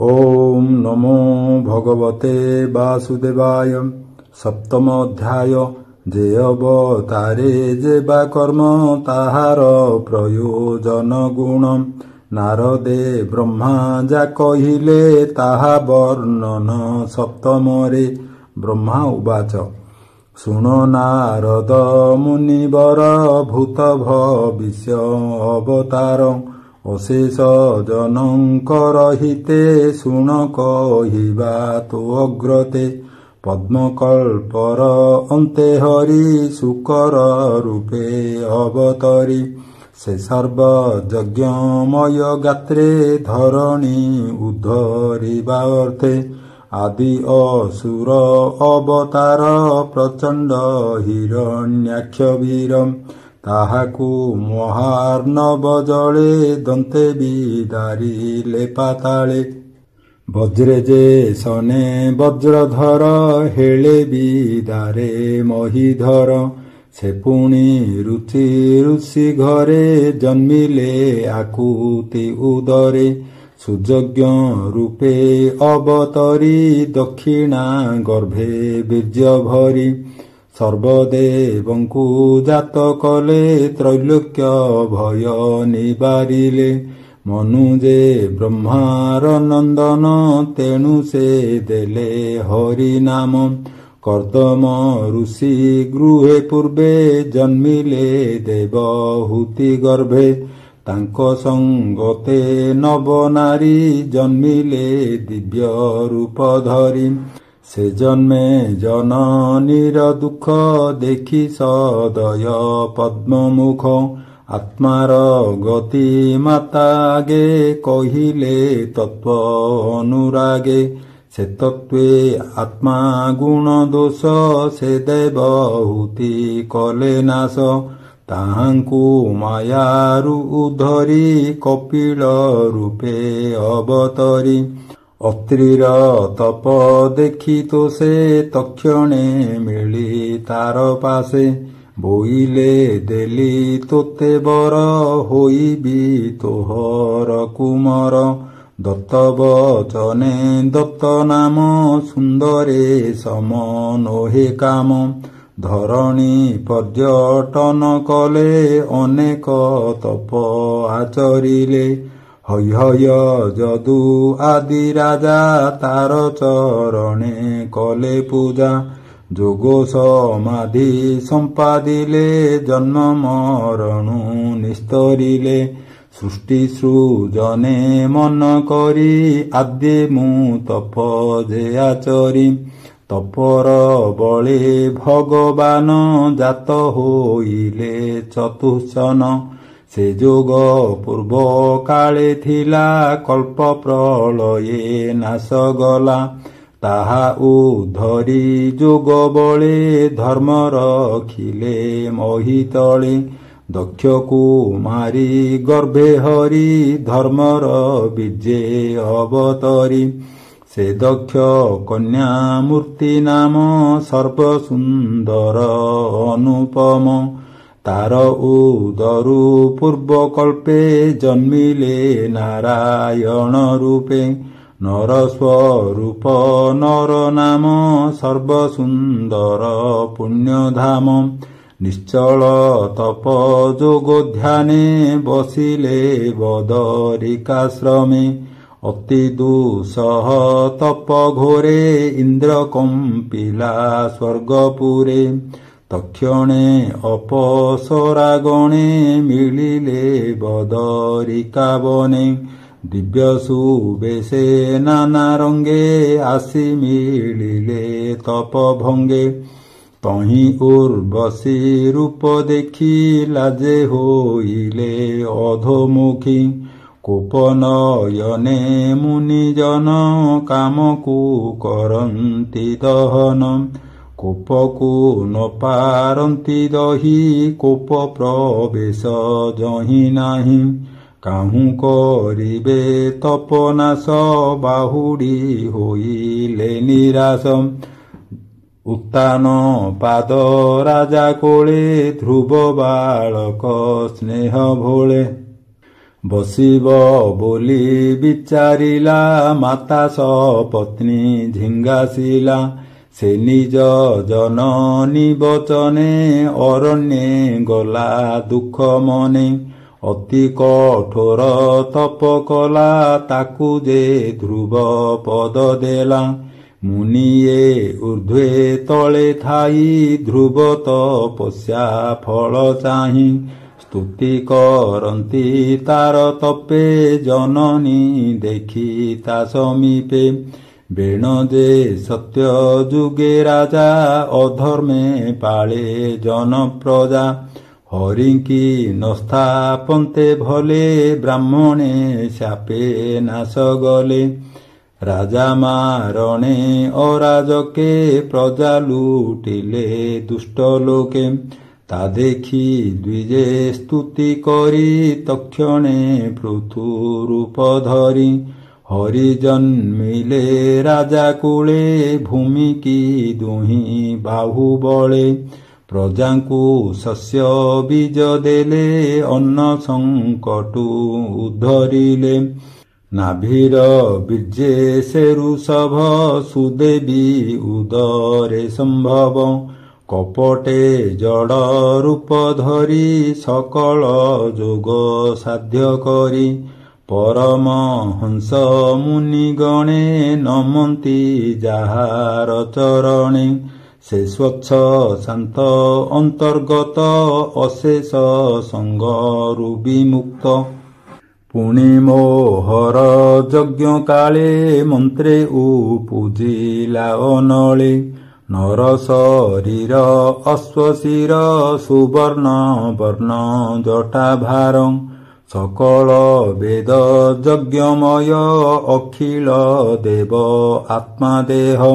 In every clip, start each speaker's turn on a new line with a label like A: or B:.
A: ओम नमो भगवते वासुदेवाय। सप्तम अध्याय। जे अवतारे जे बा कर्म ताहार प्रयोजन गुण। नारदे ब्रह्मा जा कहिले ताहा वर्णन सप्तमरे। ब्रह्मा उवाच शुण नारद मुनिवर भूत भविष्य अवतार। अशेष जनकर हिते शुण कहिबा तो अग्रते। पद्मकल्पर अन्ते हरि शुकर रूपे अवतरी। से सर्वयज्ञमय गात्रे धरणी उद्धरिबा अर्थे। आदि असुर अवतार प्रचंड हिरण्याक्ष वीर। ताहाकु महार्णव जले दन्ते बिदारिले पाताले। वज्रे जे सने वज्रधर हेले बिदारे महीधर। से पुणी रुचि ऋषि घरे जन्मिले आकुति उदरे। सुयज्ञ रूपे अवतरी दक्षिणा गर्भे बीर्य भरी। सर्वदेवंकु जात कले त्रैलोक्य भय निबारिले। मनुजे ब्रह्मार नंदन तेणु से देले हरि नाम। कर्दम ऋषि गृहे पूर्वे जन्मिले देवहूति गर्भे। तांको संगते नव नारी जन्मिले दिव्य रूप धरी। से जन्मे जननीर दुख देखि सदय पद्ममुख। आत्मार गति मातागे कहिले तत्व अनुरागे। से तत्वे आत्मा गुण दोष से देवहूति कले नाश। ताहांकु मायारु उद्धरी कपिल रूपे अवतरी। अत्रिर तप देखि तो से तक्षणे मिली तार पासे। बोइले देली तोते बर होइबी तोहर कुमर। दत्त वचने दत्त नाम सुंदरे समनोहे काम। धरणी पर्यटन कले अनेक तप आचरिले। हय हय जदु आदि राजा तार चरणे कले पूजा। जोगो समाधि संपादिले जन्म मरणु निस्तरिले। सृष्टि सृजने मन करी आद्ये मु तप जे आचरी। तपर बळे भगवान जात होइले चतुष्सन। से जोग पूर्व काले थिला कल्प प्रलये नाश गला। ताहा उद्धरी जोग बळे धर्म रखिले महीतळे। दक्षकु मारी गर्भे हरि धर्मर बीजे अवतरी। से दक्ष कन्या मूर्ति नाम सर्वसुंदर अनुपम। तार उदरु पूर्व कल्पे जन्मिले नारायण रूपे। नर स्वरूप नर नाम सर्वसुंदर पुण्यधाम। निश्चल तप जोग ध्याने बसिले बदरिकाश्रमे। अति दुसह तप घोरे इंद्र कंपिला स्वर्गपुरे। तक्षणे अपसरागणे मिलिले बदरिका बने। दिव्य सुबेशे नाना रंगे आसी मिलिले तप भंगे। तहि उर्वशी रूप देखि लाजे होइले अधोमुखी। कोपनयने मुनिजन कामकु करन्ति दहन। कोपकु न पारन्ति दहि कोप प्रवेश जहि नाही। काहू करिबे तपनाश बाहुडी होइले निराश। उत्तान पाद राजा कोळे ध्रुव बालक स्नेह भोळे। ବସିବ ବୋଲି ବିଚାରିଲା ମାତା ସପତ୍ନୀ ଝିଙ୍ଗାସିଲା। ସେ ନିଜ ଜନନୀ ବଚନେ ଅରଣ୍ୟେ ଗଲା ଦୁଃଖ ମନେ। ଅତି କଠୋର ତପ କଲା ତାକୁ ଯେ ଧ୍ରୁବ ପଦ ଦେଲା। ମୁନିଏ ଊର୍ଦ୍ଧ୍ୱେ ତଳେ ଥାଇ ଧ୍ରୁବ ତପସ୍ୟା ଫଳ ଚାହିଁ। ସ୍ତୁତି କରନ୍ତି ତାର ତପେ ଜନନୀ ଦେଖି ତା ସମୀପେ। ବେଣ ଯେ ସତ୍ୟ ଯୁଗେ ରାଜା ଅଧର୍ମେ ପାଳେ ଜନପ୍ରଜା। ହରିଙ୍କି ନସ୍ଥାପନ୍ତେ ଭଲେ ବ୍ରାହ୍ମଣେ శాపେ ନାଶ ଗଲେ। ରାଜା ମାରଣେ ଅରାଜକେ ପ୍ରଜା ଲୁଟିଲେ ଦୁଷ୍ଟ ଲୋକେ। ତା ଦେଖି ଦ୍ୱିଜେ ସ୍ତୁତି କରି ତକ୍ଷଣେ ପୃଥୁ ରୂପ ଧରି। ହରି ଜନ୍ମିଲେ ରାଜା କୂଳେ ଭୂମିକି ଦୁହିଁ ବାହୁବଳେ। ପ୍ରଜାଙ୍କୁ ଶସ୍ୟ ବୀଜ ଦେଲେ ଅନ୍ନ ସଙ୍କଟୁ ଉଦ୍ଧରିଲେ। ନାଭିର ବୀର୍ଯ୍ୟେ ସେ ଋଷଭ ସୁଦେବୀ ଉଦରେ ସମ୍ଭବ। କପଟେ ଜଡ଼ ରୂପ ଧରି ସକଳ ଯୋଗ ସାଧ୍ୟ କରି। ପରମହଂସ ମୁନିଗଣେ ନମନ୍ତି ଯାହାର ଚରଣେ। ସେ ସ୍ୱଚ୍ଛ ଶାନ୍ତ ଅନ୍ତର୍ଗତ ଅଶେଷ ସଙ୍ଗରୁ ବିମୁକ୍ତ। ପୁଣି ମୋହର ଯଜ୍ଞ କାଳେ ମନ୍ତ୍ରେ ଉପୁଜିଲା ଅନଳେ। ନର ଶରୀର ଅଶ୍ୱଶିର ସୁବର୍ଣ୍ଣ ବର୍ଣ୍ଣ ଜଟା ଭାର। ସକଳ ବେଦ ଯଜ୍ଞମୟ ଅଖିଳ ଦେବ ଆତ୍ମା ଦେହ।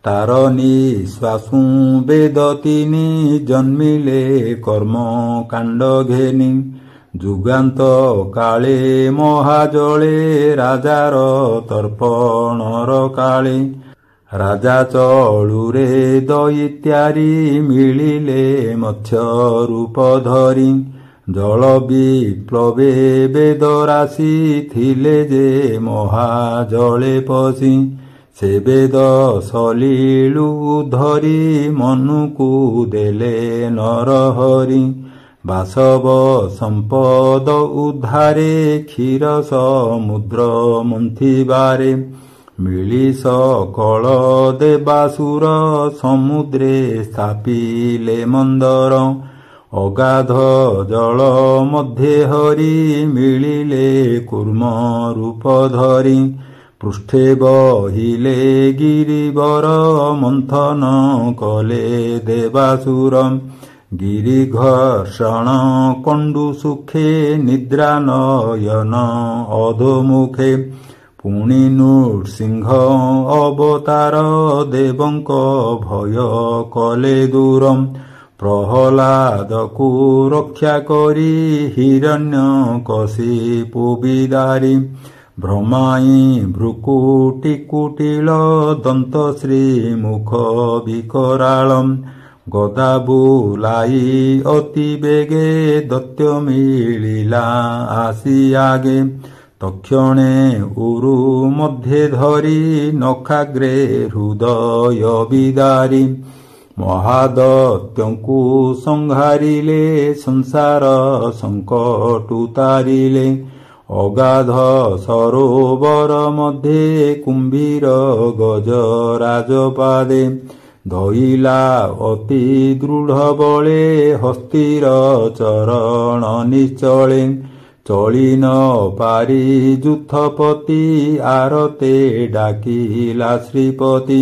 A: ତାର ନିଶ୍ୱାସୁ ବେଦ ତିନି ଜନ୍ମିଲେ କର୍ମ କାଣ୍ଡ ଘେନି। ଯୁଗାନ୍ତ କାଳେ ମହାଜଳେ ରାଜାର ତର୍ପଣର କାଳେ। ରାଜା ଚଳୁରେ ଦଇତ୍ୟାରି ମିଳିଲେ ମତ୍ସ୍ୟ ରୂପ ଧରି। ଜଳ ବିପ୍ଳବେ ବେଦ ରାଶି ଥିଲେ ଯେ ମହାଜଳେ ପଶି। ସେ ବେଦ ସଲିଳୁ ଧରି ମନୁକୁ ଦେଲେ ନରହରି। ବାସବ ସମ୍ପଦ ଉଦ୍ଧାରେ କ୍ଷୀର ସମୁଦ୍ର ମନ୍ଥିବାରେ। ମିଳି ସକଳ ଦେବାସୁର ସମୁଦ୍ରେ ସ୍ଥାପିଲେ ମନ୍ଦର। ଅଗାଧ ଜଳ ମଧ୍ୟେ ହରି ମିଳିଲେ କୁର୍ମ ରୂପ ଧରି। ପୃଷ୍ଠେ ବହିଲେ ଗିରିବର ମନ୍ଥନ କଲେ ଦେବାସୁର। ଗିରି ଘର୍ଷଣ କଣ୍ଡୁ ସୁଖେ ନିଦ୍ରା ନୟନ ଅଧୋମୁଖେ। ପୁଣି ନୃସିଂହ ଅବତାର ଦେବଙ୍କ ଭୟ କଲେ ଦୂର। ପ୍ରହ୍ଲାଦକୁ ରକ୍ଷା କରି ହିରଣ୍ୟ କଶିପୁ ବିଦାରି। ଭ୍ରମାଇ ଭ୍ରୁକୁଟି କୁଟିଳ ଦନ୍ତ ଶ୍ରୀ ମୁଖ ବିକରାଳ। ଗଦା ବୁଲାଇ ଅତି ବେଗେ ଦୈତ୍ୟ ମିଳିଲା ଆସି ଆଗେ। ତକ୍ଷଣେ ଉରୁ ମଧ୍ୟେ ଧରି ନଖାଗ୍ରେ ହୃଦୟ ବିଦାରି। ମହାଦୈତ୍ୟଙ୍କୁ ସଂହାରିଲେ ସଂସାର ସଙ୍କଟୁ ତାରିଲେ। ଅଗାଧ ସରୋବର ମଧ୍ୟେ କୁମ୍ଭୀର ଗଜରାଜ ପାଦେ। ଧଇଲା ଅତି ଦୃଢ଼ ବଳେ ହସ୍ତିର ଚରଣ ନିଶ୍ଚଳେ। ଚଳି ନ ପାରି ଯୂଥପତି ଆରତେ ଡାକିଲା ଶ୍ରୀପତି।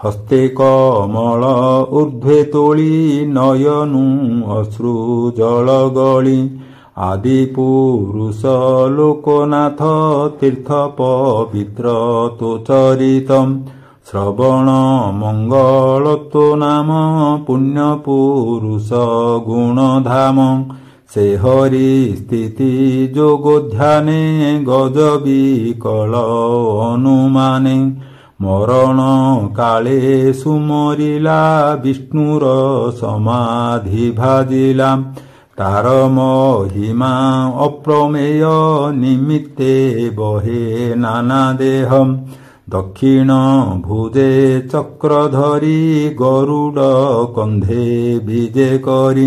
A: ହସ୍ତେ କମଳ ଊର୍ଧ୍ୱେ ତୋଳି ନୟନୁ ଅଶ୍ରୁ ଜଳ ଗଳି। ଆଦି ପୁରୁଷ ଲୋକନାଥ ତୀର୍ଥ ପବିତ୍ର ତୋ ଚରିତ। ଶ୍ରବଣ ମଙ୍ଗଳ ତୋ ନାମ ପୁଣ୍ୟ ପୁରୁଷ ଗୁଣଧାମ। ସେ ହରି ସ୍ଥିତି ଯୋଗ ଧ୍ୟାନେ ଗଜ ବିକଳ ଅନୁମାନେ। ମରଣ କାଳେ ସୁମରିଲା ବିଷ୍ଣୁର ସମାଧି ଭାଜିଲା। ତାର ମହିମା ଅପ୍ରମେୟ ନିମିତ୍ତେ ବହେ ନାନା ଦେହ ଦକ୍ଷିଣ ଭୁଜେ ଚକ୍ର ଧରି ଗରୁଡ଼ କନ୍ଧେ ବିଜେ କରି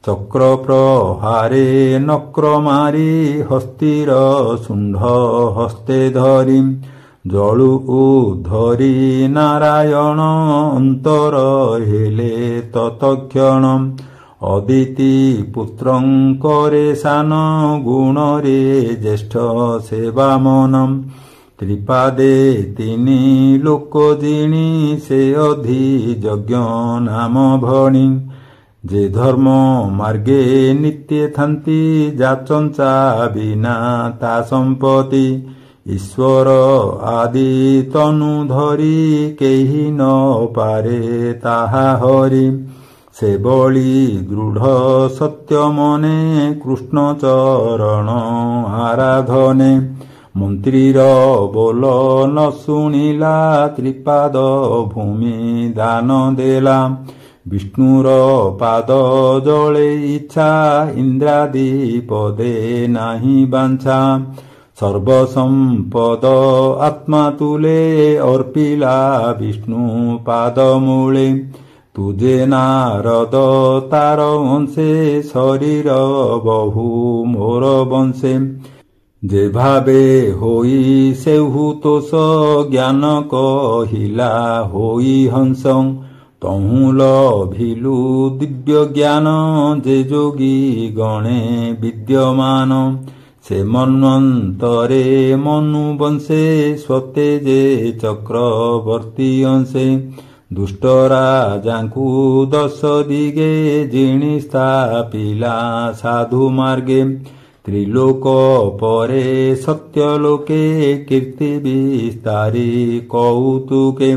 A: ଚକ୍ର ପ୍ରହାରେ ନକ୍ର ମାରି ହସ୍ତିର ଶୁଣ୍ଢ ହସ୍ତେ ଧରି ଜଳୁ ଧରି ନାରାୟଣ ଅନ୍ତର ହେଲେ ତତକ୍ଷଣ ଅଦିତି ପୁତ୍ରଙ୍କରେ ସାନ ଗୁଣରେ ଜ୍ୟେଷ୍ଠ ସେବାମନ ତ୍ରିପାଦେ ତିନି ଲୋକ ଜିଣି ସେ ଅଧି ଯଜ୍ଞ ନାମ ଭଣି ଯେ ଧର୍ମ ମାର୍ଗେ ନିତ୍ୟ ଥାନ୍ତି ଯାଚଞ୍ଚା ବିନା ତା ସମ୍ପତ୍ତି ଈଶ୍ୱର ଆଦି ତନୁ ଧରି କେହି ନ ପାରେ ତାହା ହରି ସେଭଳି ଦୃଢ଼ ସତ୍ୟ ମନେ କୃଷ୍ଣ ଚରଣ ଆରାଧନେ ମନ୍ତ୍ରୀର ବୋଲ ନ ଶୁଣିଲା ତ୍ରିପାଦ ଭୂମି ଦାନ ଦେଲା ବିଷ୍ଣୁର ପାଦ ଜଳେ ଇଚ୍ଛା ଇନ୍ଦ୍ରାଦି ପଦେ ନାହିଁ ବାଞ୍ଛା ସର୍ବସମ୍ପଦ ଆତ୍ମା ତୁଲେ ଅର୍ପିଲା ବିଷ୍ଣୁ ପାଦ ମୂଳେ ତୁଜେ ନାରଦ ତାର ଅଂଶେ ଶରୀର ବହୁ ମୋର ବଂଶେ ଯେ ଭାବେ ହୋଇ ସେହୁ ତୋଷ ଜ୍ଞାନ କହିଲା ହୋଇ ହଂସ ତହୁଁ ଲଭିଲୁ ଦିବ୍ୟ ଜ୍ଞାନ ଯେ ଯୋଗୀ ଗଣେ ବିଦ୍ୟମାନ ସେ ମନ୍ୱନ୍ତରେ ମନୁ ବଂଶେ ସ୍ୱତେ ଯେ ଚକ୍ରବର୍ତ୍ତୀ ଅଂଶେ ଦୁଷ୍ଟ ରାଜାଙ୍କୁ ଦଶ ଦିଗେ ଜିଣି ସ୍ଥାପିଲା ସାଧୁ ମାର୍ଗେ ତ୍ରିଲୋକ ପରେ ସତ୍ୟ ଲୋକେ କୀର୍ତ୍ତି ବିସ୍ତାରୀ କୌତୁକେ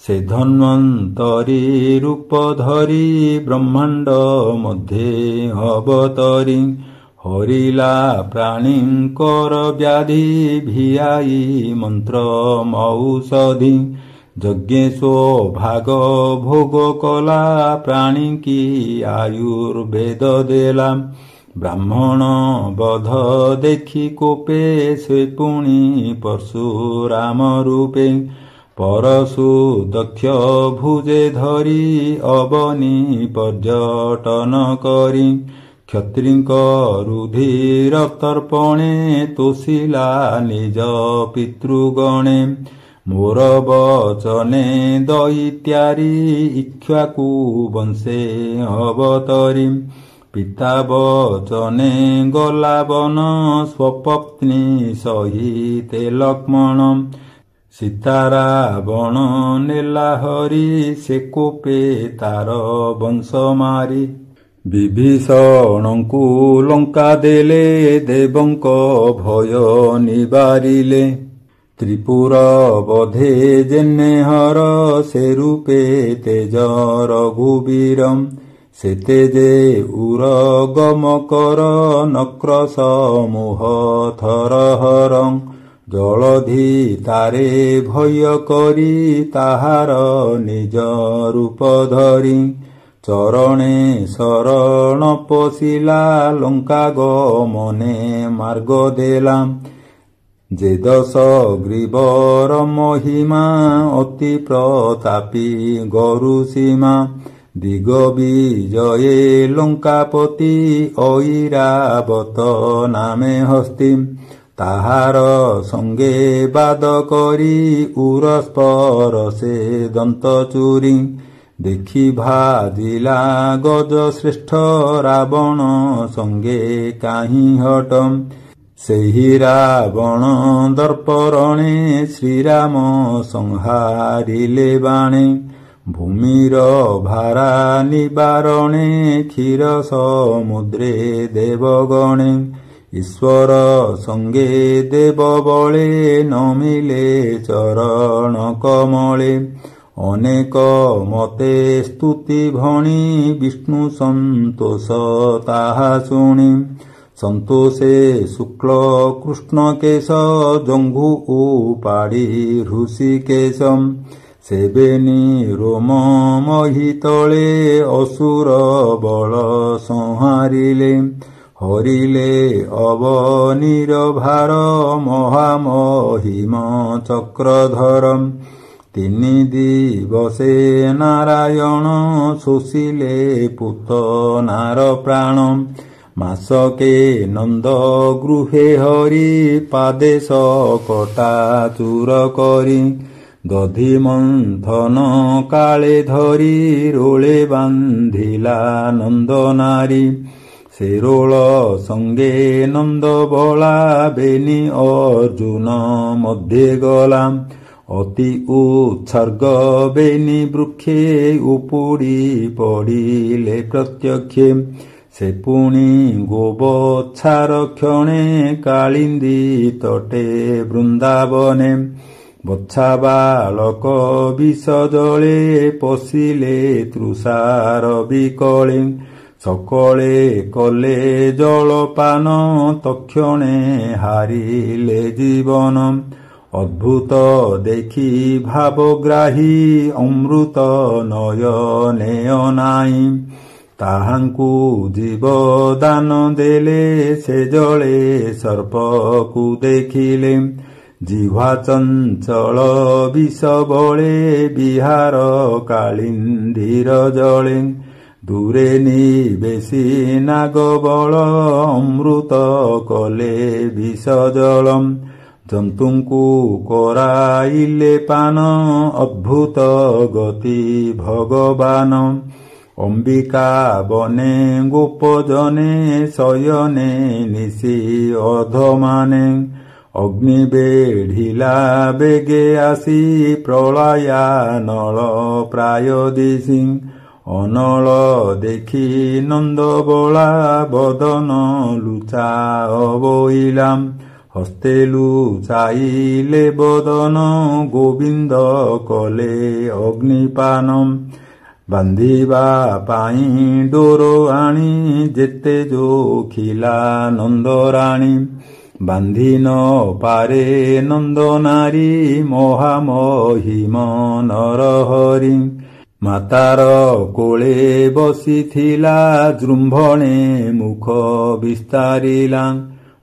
A: ସେ ଧନ୍ୱନ୍ତରୀ ରୂପ ଧରି ବ୍ରହ୍ମାଣ୍ଡ ମଧ୍ୟେ ଅବତରି ହରିଲା ପ୍ରାଣୀଙ୍କର ବ୍ୟାଧି ଭିଆଇ ମନ୍ତ୍ର ମୌଷଧି ଯଜ୍ଞେଶୋ ଭାଗ ଭୋଗ କଲା ପ୍ରାଣୀ କି ଆୟୁର୍ବେଦ ଦେଲା ବ୍ରାହ୍ମଣ ବଧ ଦେଖି କୋପେ ସେ ପୁଣି ପରଶୁରାମ ରୂପେ ପରଶୁ ଦକ୍ଷ ଭୁଜେ ଧରି ଅବନି ପର୍ଯ୍ୟଟନ କରି କ୍ଷତ୍ରିଙ୍କ ରୁଧିର ତର୍ପଣେ ତୋଷିଲା ନିଜ ପିତୃଗଣେ ମୋର ବଚନେ ଦଇତ୍ୟାରି ଇକ୍ଷ୍ୱାକୁ ବଂଶେ ଅବତରି ପିତା ବଚନେ ଗଲା ବନ ସ୍ୱପତ୍ନୀ ସହିତେ ଲକ୍ଷ୍ମଣ ସୀତା ରାବଣ ନେଲା ହରି ସେ କୋପେ ତାର ବଂଶ ମାରି ବିଭୀଷଣଙ୍କୁ ଲଙ୍କା ଦେଲେ ଦେବଙ୍କ ଭୟ ନିବାରିଲେ ତ୍ରିପୁର ବଧେ ଯେନେ ହର ସେ ରୂପେ ତେଜ ରଘୁବୀର ସେ ତେଜେ ଉରଗମ କର ନକ୍ର ସମୂହ ଥର ହର ଜଳଧି ତାରେ ଭୟ କରି ତାହାର ନିଜ ରୂପ ଧରି ଚରଣେ ଶରଣ ପଶିଲା ଲଙ୍କା ଗମନେ ମାର୍ଗ ଦେଲା ଯେ ଦଶ ଗ୍ରୀବର ମହିମା ଅତି ପ୍ରତାପୀ ଗରୁ ସୀମା ଦିଗ ବିଜୟେ ଲଙ୍କାପତି ଐରାବତ ନାମେ ହସ୍ତି ତାହାର ସଙ୍ଗେ ବାଦ କରି ଉରସ୍ପର ସେ ଦନ୍ତ ଚୁରି ଦେଖି ଭାଜିଲା ଗଜ ଶ୍ରେଷ୍ଠ ରାବଣ ସଙ୍ଗେ କାହିଁ ହଟ ସେହି ରାବଣ ଦର୍ପରଣେ ଶ୍ରୀରାମ ସଂହାରିଲେ ବାଣେ ଭୂମିର ଭାରା ନିବାରଣେ କ୍ଷୀର ସମୁଦ୍ରେ ଦେବଗଣେ ଈଶ୍ୱର ସଙ୍ଗେ ଦେବ ବଳେ ନ ମିଳେ ଚରଣ କମଳେ ଅନେକ ମତେ ସ୍ତୁତି ଭଣି ବିଷ୍ଣୁ ସନ୍ତୋଷ ତାହା ଶୁଣି ସନ୍ତୋଷେ ଶୁକ୍ଳ କୃଷ୍ଣ କେଶ ଜଙ୍ଘୁ ଉପାଡ଼ି ହୃଷିକେଶ ସେବେନି ରୋମ ମହିତଳେ ଅସୁର ବଳ ସଂହାରିଲେ। ହରିଲେ ଅବନୀର ଭାର ମହାମହିମ ଚକ୍ରଧର। ତିନି ଦିବସେ ନାରାୟଣ ଶୋଷିଲେ ପୁତନାର ପ୍ରାଣ। ମାସକେ ନନ୍ଦ ଗୃହେ ହରି ପାଦେଶ କଟା ଚୂର କରି। ଦଧି ମନ୍ଥନ କାଳେ ଧରି ରୋଳେ ବାନ୍ଧିଲା ନନ୍ଦ ନାରୀ। ସେ ରୋଳ ସଙ୍ଗେ ନନ୍ଦ ବଳା ବେନି ଅର୍ଜୁନ ମଧ୍ୟେ ଗଲା। ଅତି ଉତ୍ସର୍ଗ ବେନି ବୃକ୍ଷେ ଉପୁଡ଼ି ପଡ଼ିଲେ ପ୍ରତ୍ୟକ୍ଷେ। ସେ ପୁଣି ଗୋବଚ୍ଛାର କ୍ଷଣେ କାଳିନ୍ଦୀ ତଟେ ବୃନ୍ଦାବନେ। ବଚ୍ଛା ବାଳକ ବିଷ ଜଳେ ପଶିଲେ ତୃଷାର ବିକଳେ। ସକଳେ କଲେ ଜଳପାନ ତକ୍ଷଣେ ହାରିଲେ ଜୀବନ। ଅଦ୍ଭୁତ ଦେଖି ଭାବଗ୍ରାହୀ ଅମୃତ ନୟନେ ଅନାଇ। ତାହାଙ୍କୁ ଜୀବଦାନ ଦେଲେ ସେ ଜଳେ ସର୍ପକୁ ଦେଖିଲେ। ଜିହ୍ୱା ଚଞ୍ଚଳ ବିଷ ବଳେ ବିହାର କାଳିନ୍ଦୀର ଜଳେ। ଦୂରେ ନିବେଶୀ ନାଗବଳ ଅମୃତ କଲେ ବିଷ ଜଳ। ଜନ୍ତୁଙ୍କୁ କରାଇଲେ ପାନ ଅଦ୍ଭୁତ ଗତି ଭଗବାନ। ଅମ୍ବିକା ବନେ ଗୋପଜନେ ଶୟନେ ନିଶି ଅଧମାନେ। ଅଗ୍ନି ବେଢ଼ିଲା ବେଗେ ଆସି ପ୍ରଳୟାନଳ ପ୍ରାୟ ଦିଶି। ଅନଳ ଦେଖି ନନ୍ଦ ବଳା ବଦନ ଲୁଚା ଅବୋଇଲା। ହସ୍ତେ ଲୁଚାଇଲେ ବଦନ ଗୋବିନ୍ଦ କଲେ ଅଗ୍ନିପାନ। ବାନ୍ଧିବା ପାଇଁ ଡୋର ଆଣି ଯେତେ ଯୋଖିଲା ନନ୍ଦରାଣୀ। ବାନ୍ଧି ନ ପାରେ ନନ୍ଦ ନାରୀ ମହାମହିମ ନରହରି। ମାତାର କୋଳେ ବସିଥିଲା ଜୃମ୍ଭଣେ ମୁଖ ବିସ୍ତାରିଲା।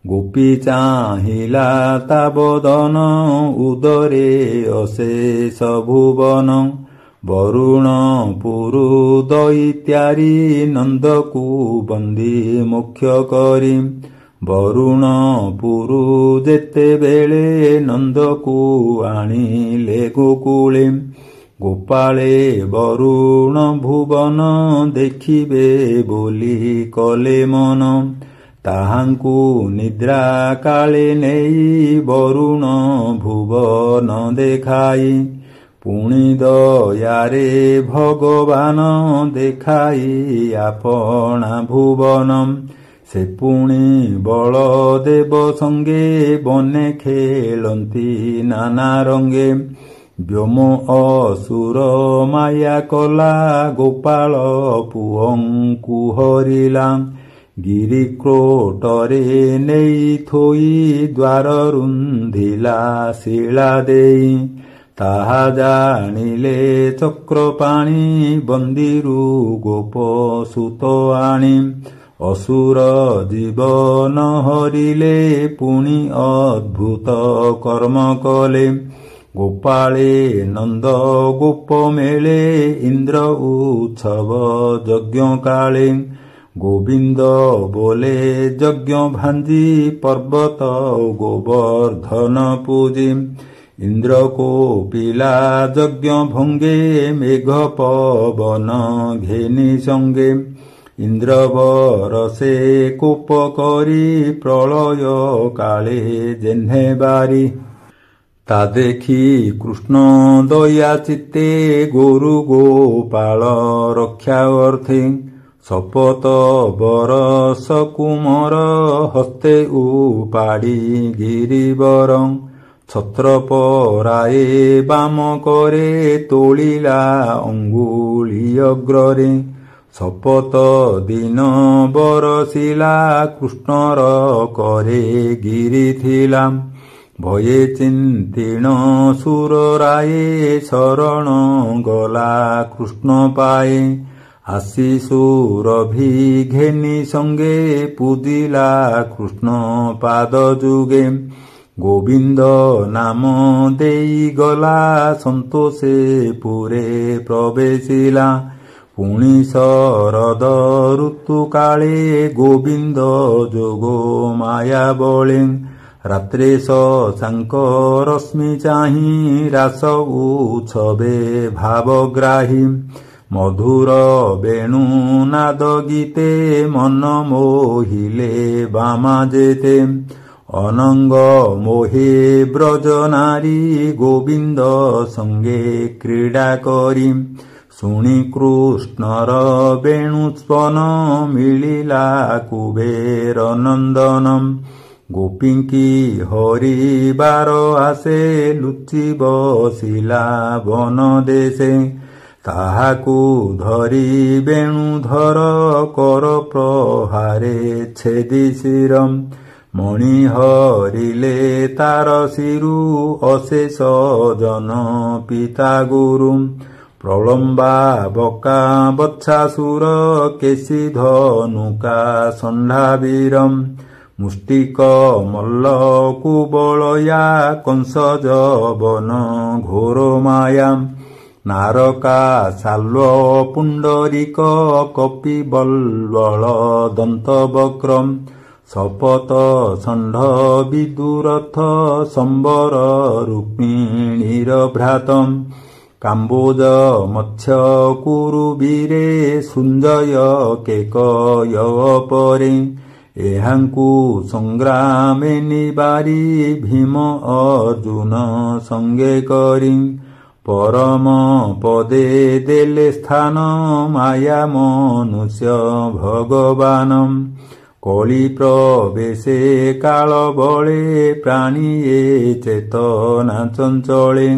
A: ଗୋପୀ ଚାହିଁଲା ତା ବଦନ ଉଦରେ ଅଶେଷ ଭୁବନ। ବରୁଣ ପୁରୁ ଦଇତ୍ୟାରି ନନ୍ଦକୁ ବନ୍ଦୀ ମୁଖ୍ୟ କରି। ବରୁଣ ପୁରୁ ଯେତେବେଳେ ନନ୍ଦକୁ ଆଣିଲେ ଗୋକୁଳେ। ଗୋପାଳେ ବରୁଣ ଭୁବନ ଦେଖିବେ ବୋଲି କଲେ ମନ। ତାହାଙ୍କୁ ନିଦ୍ରା କାଳେ ନେଇ ବରୁଣ ଭୁବନ ଦେଖାଇ। ପୁଣି ଦୟାରେ ଭଗବାନ ଦେଖାଇ ଆପଣା ଭୁବନ। ସେ ପୁଣି ବଳଦେବ ସଙ୍ଗେ ବନେ ଖେଳନ୍ତି ନାନା ରଙ୍ଗେ। ବ୍ୟୋମ ଅସୁର ମାୟା କଲା ଗୋପାଳ ପୁଅଙ୍କୁ ହରିଲା। ଗିରି କ୍ରୋଟରେ ନେଇ ଥୋଇ ଦ୍ୱାର ରୁନ୍ଧିଲା ଶିଳା ଦେଇ। ତାହା ଜାଣିଲେ ଚକ୍ରପାଣି ବନ୍ଦୀରୁ ଗୋପ ସୁତ ଆଣି। ଅସୁର ଜୀବନ ହରିଲେ ପୁଣି ଅଦ୍ଭୁତ କର୍ମ କଲେ। ଗୋପାଳେ ନନ୍ଦ ଗୋପ ମେଳେ ଇନ୍ଦ୍ର ଉତ୍ସବ ଯଜ୍ଞ କାଳେ। ଗୋବିନ୍ଦ ବୋଲେ ଯଜ୍ଞ ଭାଞ୍ଜି ପର୍ବତ ଗୋବର୍ଦ୍ଧନ ପୂଜି। ଇନ୍ଦ୍ର କୋପିଲା ଯଜ୍ଞ ଭଙ୍ଗେ ମେଘ ପବନ ଘେନି ସଙ୍ଗେ। ଇନ୍ଦ୍ର ବରସେ କୋପ କରି ପ୍ରଳୟ କାଳେ ଯେହ୍ନେ ବାରି। ତା ଦେଖି କୃଷ୍ଣ ଦୟା ଚିତ୍ତେ ଗୋରୁ ଗୋପାଳ ରକ୍ଷା ଅର୍ଥେ। ଶପଥ ବରସ କୁମର ହସ୍ତେ ଉପାଡ଼ି ଗିରିବର। ଛତ୍ରପରାଏ ବାମ କରେ ତୋଳିଲା ଅଙ୍ଗୁଳି ଅଗ୍ରରେ। ଶପଥ ଦିନ ବରସିଲା କୃଷ୍ଣର କରେ ଗିରିଥିଲା। ভয়ে চিন্তিণ সুর রায়ে শরণ গলা কৃষ্ণ পায়ে আসি সুরভি ঘেনি সঙ্গে পূজিলা কৃষ্ণ পাদ যুগে গোবিন্দ নাম দেই গলা সন্তোষে পুরে প্রবেশিলা পুଣି ଶରଦ ଋତୁ କାଳେ ଗୋବିନ୍ଦ ଯୋଗ ମାୟା ବଳେ ରାତ୍ରେ ଶଶାଙ୍କ ରଶ୍ମି ଚାହିଁ ରାସ ଉଛବେ ଭାବଗ୍ରାହୀ ମଧୁର ବେଣୁ ନାଦ ଗୀତେ ମନ ମୋହିଲେ ବାମା ଯେତେ ଅନଙ୍ଗ ମୋହେ ବ୍ରଜ ନାରୀ ଗୋବିନ୍ଦ ସଙ୍ଗେ କ୍ରୀଡ଼ା କରି ଶୁଣି କୃଷ୍ଣର ବେଣୁସ୍ପନ ମିଳିଲା କୁବେର ନନ୍ଦନ ଗୋପୀଙ୍କି ହରିବାର ଆସେ ଲୁଚି ବସିଲା ବନ ଦେଶେ ତାହାକୁ ଧରି ବେଣୁଧର କର ପ୍ରହାରେ ଛେଦି ଶିର ମଣି ହରିଲେ ତାର ଶିରୁ ଅଶେଷ ଜନ ପିତା ଗୁରୁ ପ୍ରଳମ୍ବା ବକା ବତ୍ସାସୁର କେଶୀ ଧନୁକା ଷଣ୍ଢାବୀର ମୁଷ୍ଟିକ ମଲ୍ଲ କୁବଳୟା କଂସ ଯବନ ଘୋର ମାୟା ନାରକା ଶାଲ୍ୱ ପୁଣ୍ଡରୀକ କପି ବଲ୍ବଳ ଦନ୍ତବକ୍ର ଶପଥ ଷଣ୍ଢ ବିଦୁରଥ ସମ୍ବର ରୁକ୍ମିଣୀର ଭ୍ରାତ କାମ୍ବୋଜ ମତ୍ସ୍ୟ କୁରୁବୀରେ ସଞ୍ଜୟ କେକୟ ପରେ ଏହାଙ୍କୁ ସଂଗ୍ରାମେ ନିବାରି ଭୀମ ଅର୍ଜୁନ ସଙ୍ଗେ କରି ପରମ ପଦେ ଦେଲେ ସ୍ଥାନ ମାୟା ମନୁଷ୍ୟ ଭଗବାନ କଳି ପ୍ରବେଶେ କାଳ ବଳେ ପ୍ରାଣୀଏ ଚେତନା ଚଞ୍ଚଳେ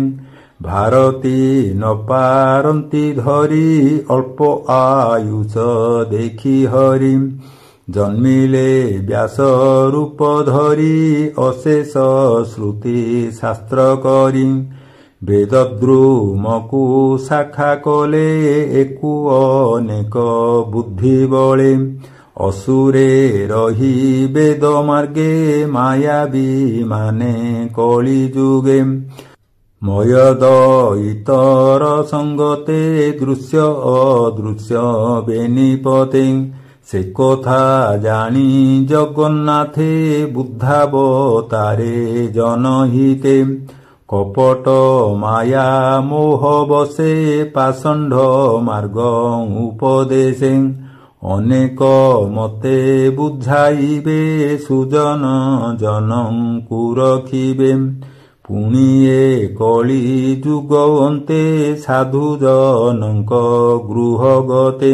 A: ଭାରତୀ ନ ପାରନ୍ତି ଧରି ଅଳ୍ପ ଆୟୁଷ ଦେଖି ହରି ଜନ୍ମିଲେ ବ୍ୟାସ ରୂପ ଧରି ଅଶେଷ ଶ୍ରୁତି ଶାସ୍ତ୍ର କରି ବେଦଦ୍ରୁମକୁ ଶାଖା କଲେ ଏକୁ ଅନେକ ବୁଦ୍ଧି ବଳେ ଅସୁରେ ରହି ବେଦ ମାର୍ଗେ ମାୟାବୀ ମାନେ କଳି ଯୁଗେ ମୟଦଇତର ସଙ୍ଗତେ ଦୃଶ୍ୟ ଅଦୃଶ୍ୟ ବେନିପତେ ସେ କଥା ଜାଣି ଜଗନ୍ନାଥେ ବୁଦ୍ଧାବତାରେ ଜନହିତେ କପଟ ମାୟା ମୋହ ବସେ ପାଷଣ୍ଡ ମାର୍ଗ ଉପଦେଶେ ଅନେକ ମତେ ବୁଝାଇବେ ସୁଜନ ଜନଙ୍କୁ ରଖିବେ ପୁଣି ଏ କଳି ଯୁଗ ଅନ୍ତେ ସାଧୁ ଜନଙ୍କ ଗୃହ ଗତେ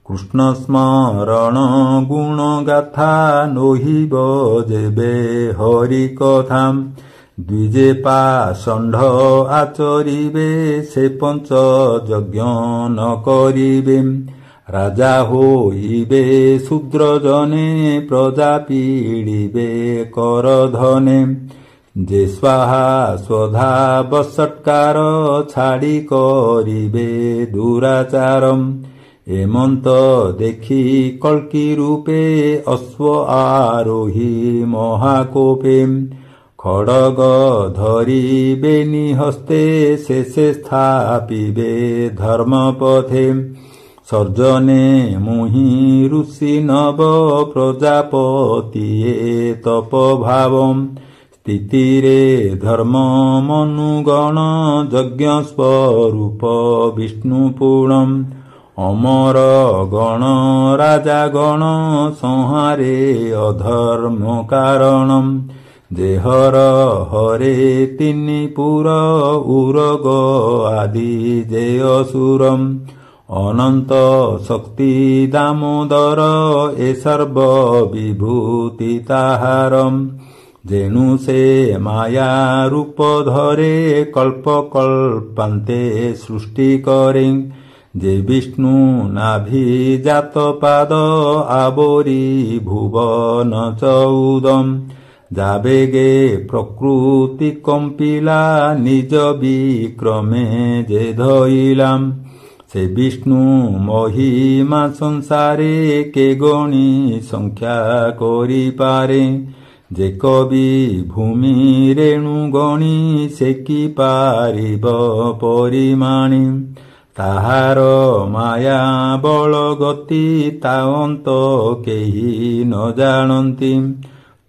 A: କୃଷ୍ଣ ସ୍ମରଣ ଗୁଣ ଗାଥା ନୋହିବ ଯେବେ ହରି କଥା ଦ୍ୱିଜେ ପାଷଣ୍ଡ ଆଚରିବେ ସେ ପଞ୍ଚ ଯଜ୍ଞ ନ କରିବେ ରାଜା ହୋଇବେ ଶୂଦ୍ର ଜନେ ପ୍ରଜା ପୀଡ଼ିବେ କର ଧନେ ଯେ ସ୍ୱାହା ସ୍ୱଧା ବସତ୍କାର ଛାଡ଼ି କରିବେ ଦୁରାଚାର ଏମନ୍ତ ଦେଖି କଳ୍କି ରୂପେ ଅଶ୍ୱ ଆରୋହୀ ମହାକୋପେ ଖଡ଼ଗ ଧରିବେନି ହସ୍ତେ ଶେଷେ ସ୍ଥାପିବେ ଧର୍ମପଥେ ସର୍ଜନେ ମୁହିଁ ଋଷି ନବ ପ୍ରଜାପତିଏ ତପଭାବ ସ୍ଥିତିରେ ଧର୍ମ ମନୁଗଣ ଯଜ୍ଞ ସ୍ୱରୂପ ବିଷ୍ଣୁ ପୁରମ୍ ଅମର ଗଣ ରାଜା ଗଣ ସଂହାରେ ଅଧର୍ମ କାରଣମ୍ ଦେହର ହରେ ତିନି ପୁର ଉରଗ ଆଦି ଯେ ଅସୁରମ୍ ଅନନ୍ତ ଶକ୍ତି ଦାମୋଦର ଏ ସର୍ବ ବିଭୂତି ତାହାରମ୍ ଯେଣୁ ସେ ମାୟା ରୂପ ଧରେ କଳ୍ପ କଳ୍ପାନ୍ତେ ସୃଷ୍ଟି କରେ ଯେ ବିଷ୍ଣୁ ନାଭି ଜାତ ପାଦ ଆବରି ଭୁବନ ଚଉଦମ୍ ଯାବେগে ପ୍ରକୃତି କମ୍ପିଲା ନିଜ ବିକ୍ରମେ ଯେ ଧଇଲାମ୍ ସେ ବିଷ୍ଣୁ ମହିମା ସଂସାରେ କେ ଗଣି ସଂଖ୍ୟା କରିପାରେ ଯେ କବି ଭୂମି ରେଣୁ ଗଣି ସେ କି ପାରିବ ପରିମାଣି ତାହାର ମାୟା ବଳ ଗତି ତା ଅନ୍ତ କେହି ନ ଜାଣନ୍ତି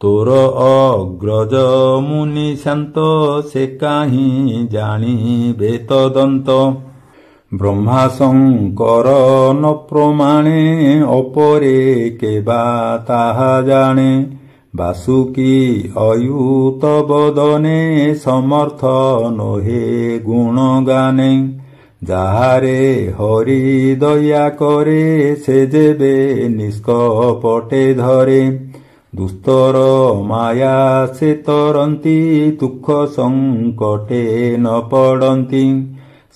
A: ତୋର ଅଗ୍ରଜ ମୁନି ଶାନ୍ତ ସେ କାହିଁ ଜାଣିବେ ତଦନ୍ତ ବ୍ରହ୍ମା ଶଙ୍କର ନ ପ୍ରମାଣେ ଅପରେ କେବା ତାହା ଜାଣେ ବାସୁକି ଅୟୁତ ବଦନେ ସମର୍ଥ ନୋହେ ଗୁଣ ଗାନେ ଯାହାରେ ହରି ଦୟା କରେ ସେ ଯେବେ ନିଷ୍କପଟେ ଧରେ ଦୁସ୍ତର ମାୟା ସେ ତରନ୍ତି ଦୁଃଖ ସଙ୍କଟେ ନ ପଡ଼ନ୍ତି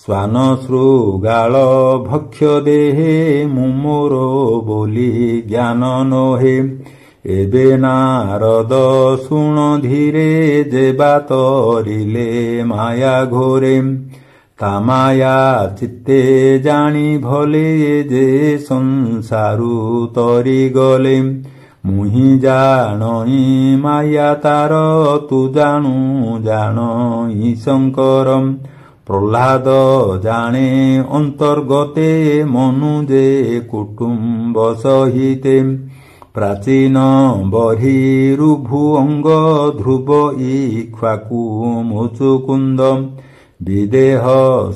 A: ଶ୍ୱାନ ଶୃଗାଳ ଭକ୍ଷ ଦେହେ ମୁଁ ମୋର ବୋଲି ଜ୍ଞାନ ନୋହେ ଏବେ ନାରଦ ଶୁଣ ଧୀରେ ଯେବା ତରିଲେ ମାୟା ଘୋରେ ତା ମାୟା ଚିତ୍ତେ ଜାଣି ଭଲେ ଯେ ସଂସାରୁ ତରିଗଲେ ମୁହିଁ ଜାଣଇ ମାୟା ତାର ତୁ ଜାଣୁ ଜାଣଇ ଶଙ୍କର ପ୍ରହ୍ଲାଦ ଜାଣେ ଅନ୍ତର୍ଗତେ ମନୁ ଯେ କୁଟୁମ୍ବ ସହିତେ ପ୍ରାଚୀନ ବହିରୁ ଭୁଅଙ୍ଗ ଧ୍ରୁବ ଇକ୍ଷ୍ୱାକୁ ମୁଚୁକୁନ୍ଦ ବିଦେହ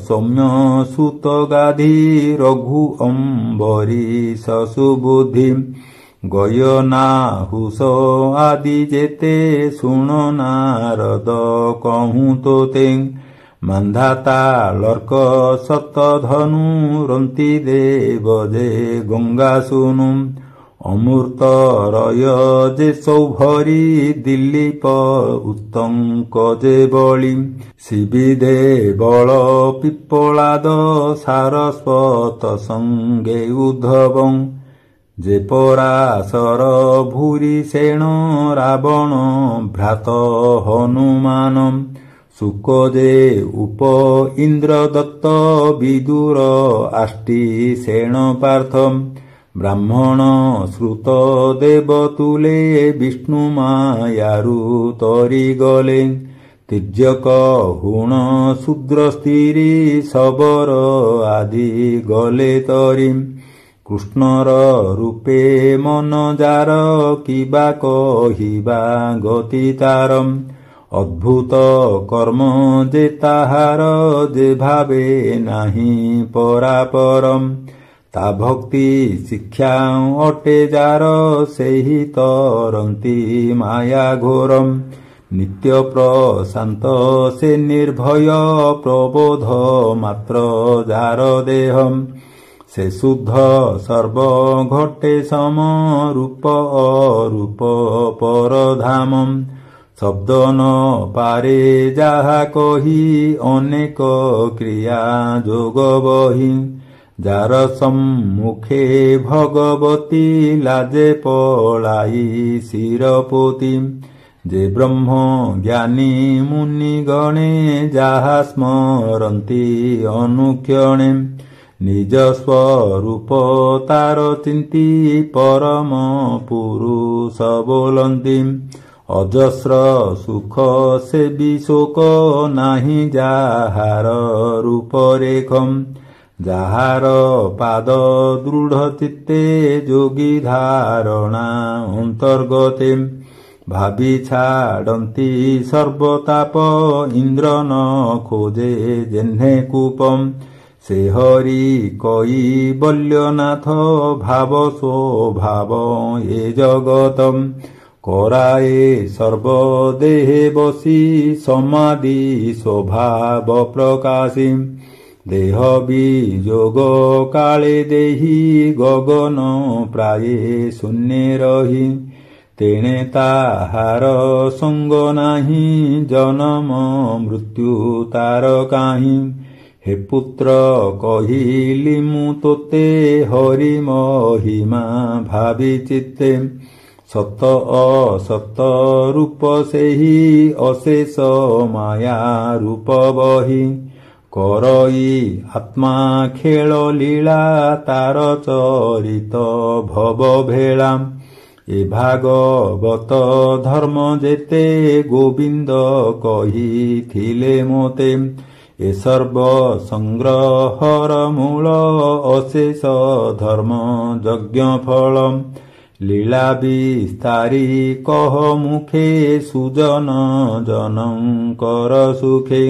A: ସୌମ୍ୟ ସୁତ ଗାଧି ରଘୁ ଅମ୍ବରୀଶ ସୁବୁଦ୍ଧି ଗୟନାହୁଷ ଆଦି ଯେତେ ଶୁଣ ନାରଦ କହୁଁ ତୋତେ ମାନ୍ଧାତା ଲର୍କ ଶତଧନୁ ରନ୍ତି ଦେବ ଯେ ଗଙ୍ଗା ଶୁଣୁ ଅମୃତ ରୟ ଯେ ସୌଭରି ଦିଲ୍ଲୀପ ଉତ୍ତଙ୍କ ଯେ ବଳି ଶିବିଦେ ବଳ ପିପଳାଦ ସାରସ୍ୱତ ସଙ୍ଗେ ଉଦ୍ଧବଂ ଯେ ପରାଶର ଭୂରି ସେଣ ରାବଣ ଭ୍ରାତ ହନୁମାନ ଶୁକ ଯେ ଉପ ଇନ୍ଦ୍ର ଦତ୍ତ ବିଦୁର ଆଷ୍ଟି ସେଣ ପାର୍ଥ ବ୍ରାହ୍ମଣ ଶ୍ରୁତ ଦେବତୁଲେ ବିଷ୍ଣୁ ମାୟାରୁ ତରିଗଲେ ତିର୍ଯ୍ୟକ ହୁଣ ଶୂଦ୍ର ସ୍ତ୍ରୀ ଶବର ଆଦି ଗଲେ ତରି କୃଷ୍ଣର ରୂପେ ମନ ଯାର କିବା କହିବା ଗତି ତାର ଅଦ୍ଭୁତ କର୍ମ ଯେ ତାହାର ଯେ ଭାବେ ନାହିଁ ପରାପରମ୍ ତା ଭକ୍ତି ଶିକ୍ଷା ଅଟେ ଯାର ସେହି ତରନ୍ତି ମାୟା ଘୋରମ୍ ନିତ୍ୟ ପ୍ରଶାନ୍ତ ସେ ନିର୍ଭୟ ପ୍ରବୋଧ ମାତ୍ର ଯାର ଦେହମ୍ ସେ ଶୁଦ୍ଧ ସର୍ବ ଘଟେ ସମ ରୂପ ଅରୂପ ପରଧାମମ୍ ଶବ୍ଦ ନ ପାରେ ଯାହା କହି ଅନେକ କ୍ରିୟା ଯୋଗ ବହି ଯାର ସମ୍ମୁଖେ ଭଗବତୀ ଲାଜେ ପଳାଇ ଶିରପୋତି ଯେ ବ୍ରହ୍ମ ଜ୍ଞାନୀ ମୁନି ଗଣେ ଯାହା ସ୍ମରନ୍ତି ଅନୁକ୍ଷଣେ ନିଜ ସ୍ୱରୂପ ତାର ଚିନ୍ତି ପରମ ପୁରୁଷ ବୋଲନ୍ତି ଅଜସ୍ର ସୁଖ ସେ ବିଶୋକ ନାହିଁ ଯାହାର ରୂପରେଖମ୍ ଯାହାର ପାଦ ଦୃଢ଼ ଚିତ୍ତେ ଯୋଗୀ ଧାରଣା ଅନ୍ତର୍ଗତେ ଭାବି ଛାଡ଼ନ୍ତି ସର୍ବତାପ ଇନ୍ଦ୍ର ନ ଖୋଜେ ଯେହ୍ନେ କୂପମ୍ ସେ ହରି କୈବଲ୍ୟନାଥ ଭାବ ସ୍ୱଭାବ ଏ ଜଗତମ୍ କରାଏ ସର୍ବଦେହେ ବସି ସମାଧି ସ୍ୱଭାବ ପ୍ରକାଶୀ ଦେହ ବିଯୋଗ କାଳେ ଦେହି ଗଗନ ପ୍ରାୟେ ଶୂନ୍ୟେ ରହି ତେଣେ ତାହାର ସଙ୍ଗ ନାହିଁ ଜନମ ମୃତ୍ୟୁ ତାର କାହିଁ ହେ ପୁତ୍ର କହିଲି ମୁଁ ତୋତେ ହରି ମହିମା ଭାବି ଚିତ୍ତେ ସତ ଅସତ ରୂପ ସେହି ଅଶେଷ ମାୟା ରୂପ ବହି କରଇ ଆତ୍ମା ଖେଳ ଲୀଳା ତାର ଚରିତ ଭବ ଭେଳା ଏ ଭାଗବତ ଧର୍ମ ଯେତେ ଗୋବିନ୍ଦ କହିଥିଲେ ମୋତେ ଏ ସର୍ବ ସଂଗ୍ରହର ମୂଳ ଅଶେଷ ଧର୍ମ ଯଜ୍ଞ ଫଳ ଲୀଳା ବିସ୍ତାରୀ କହ ମୁଖେ ସୁଜନ ଜନଙ୍କର ସୁଖେ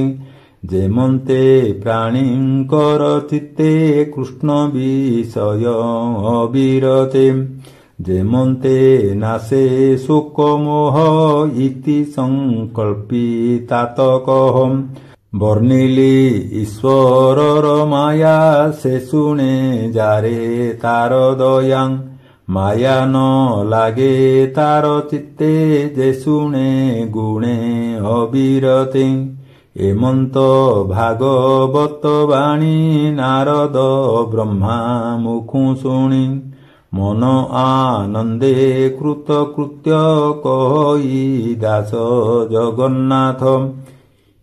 A: ଯେମନ୍ତେ ପ୍ରାଣୀଙ୍କର ଚିତ୍ତେ କୃଷ୍ଣ ବିଷୟ ଅବିରତେ ଯେମନ୍ତେ ନାଶେ ଶୋକ ମୋହ ଇତି ସଂକଳ୍ପିତାତ କହ ବର୍ଣ୍ଣିଲି ଈଶ୍ୱରର ମାୟା ସେ ଶୁଣେ ଯାରେ ତାର ଦୟାଂ ମାୟା ନ ଲାଗେ ତାର ଚିତ୍ତେ ଯେ ଶୁଣେ ଗୁଣେ ଅବିରତେ ଏମନ୍ତ ଭାଗବତ ବାଣୀ ନାରଦ ବ୍ରହ୍ମା ମୁଖୁ ଶୁଣି ମନ ଆନନ୍ଦେ କୃତକୃତ୍ୟ କହି ଦାସ ଜଗନ୍ନାଥ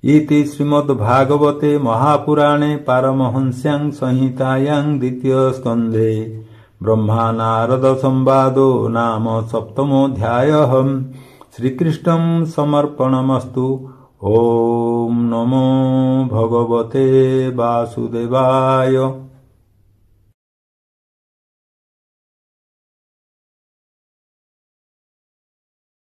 A: ଇତି ଶ୍ରୀମଦ୍ଭାଗବତେ ମହାପୁରାଣେ ପାରମହଂସ୍ୟାଂ ସଂହିତାୟାଂ ଦ୍ୱିତୀୟ ସ୍କନ୍ଧେ ବ୍ରହ୍ମା ନାରଦ ସମ୍ବାଦो ନାମ ସପ୍ତମୋऽଧ୍ୟାୟः ଶ୍ରୀକୃଷ୍ଣଂ ସମର୍ପଣମସ୍ତୁ। ଓಂ ନମୋ ଭଗବତେ ବାସୁଦେବାୟ।